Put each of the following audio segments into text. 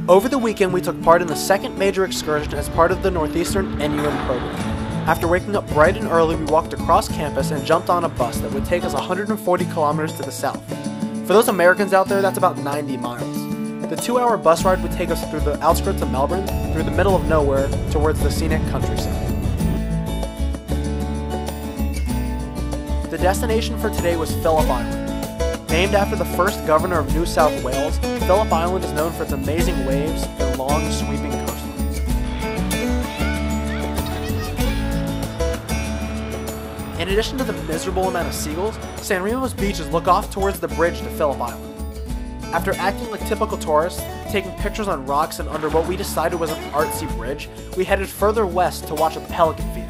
Over the weekend, we took part in the second major excursion as part of the Northeastern NUN program. After waking up bright and early, we walked across campus and jumped on a bus that would take us 140 kilometers to the south. For those Americans out there, that's about 90 miles. The 2-hour bus ride would take us through the outskirts of Melbourne, through the middle of nowhere, towards the scenic countryside. The destination for today was Phillip Island. Named after the first governor of New South Wales, Phillip Island is known for its amazing waves and long, sweeping coastlines. In addition to the miserable amount of seagulls, San Remos beaches look off towards the bridge to Phillip Island. After acting like typical tourists, taking pictures on rocks and under what we decided was an artsy bridge, we headed further west to watch a pelican feeding.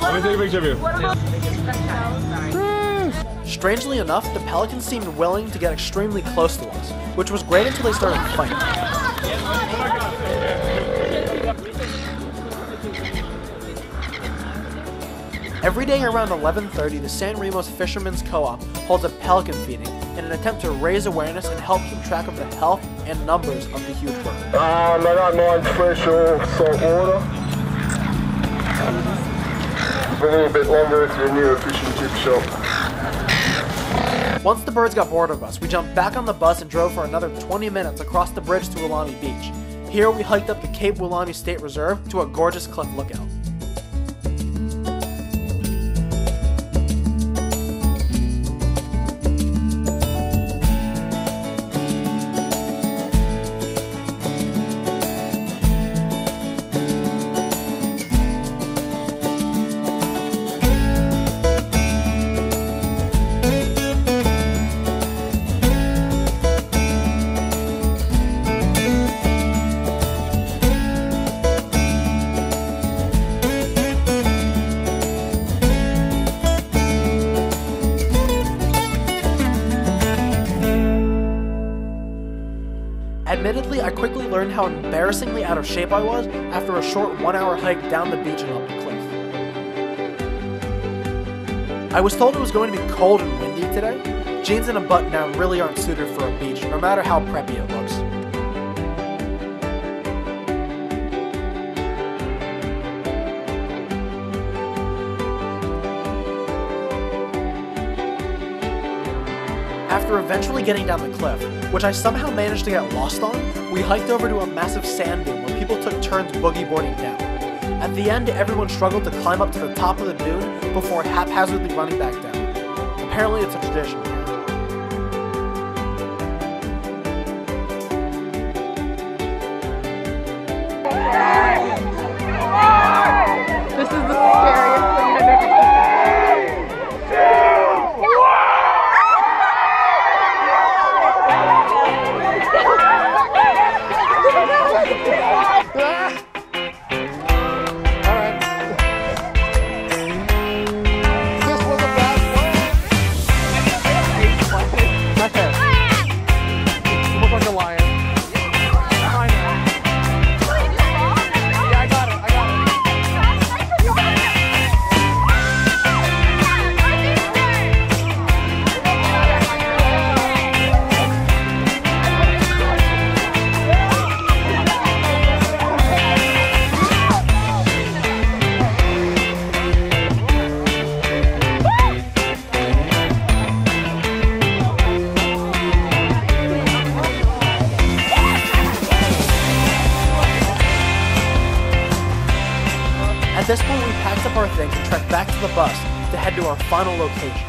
Let me take a picture of you. Strangely enough, the pelicans seemed willing to get extremely close to us, which was great until they started fighting. Every day around 11:30, the San Remos Fishermen's Co-op holds a pelican feeding in an attempt to raise awareness and help keep track of the health and numbers of the huge bird. I got 9 special salt water. A little bit longer if you're near a fish and chip shop. Once the birds got bored of us, we jumped back on the bus and drove for another 20 minutes across the bridge to Woolani Beach. Here we hiked up the Cape Woolani State Reserve to a gorgeous cliff lookout. Admittedly, I quickly learned how embarrassingly out of shape I was after a short 1-hour hike down the beach and up the cliff. I was told it was going to be cold and windy today. Jeans and a button-down really aren't suited for a beach, no matter how preppy it looks. After eventually getting down the cliff, which I somehow managed to get lost on, we hiked over to a massive sand dune where people took turns boogie boarding down. At the end, everyone struggled to climb up to the top of the dune before haphazardly running back down. Apparently it's a tradition here. This is the scariest thing I've ever seen. At this point, we packed up our things and trekked back to the bus to head to our final location.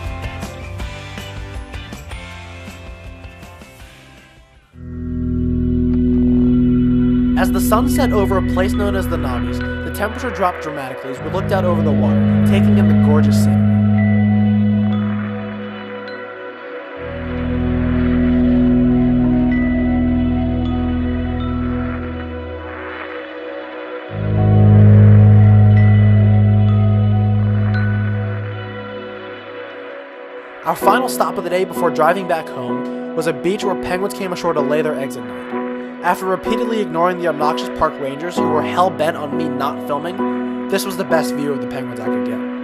As the sun set over a place known as the Knobbies, the temperature dropped dramatically as we looked out over the water, taking in the gorgeous scenery. Our final stop of the day before driving back home was a beach where penguins came ashore to lay their eggs at night. After repeatedly ignoring the obnoxious park rangers who were hell-bent on me not filming, this was the best view of the penguins I could get.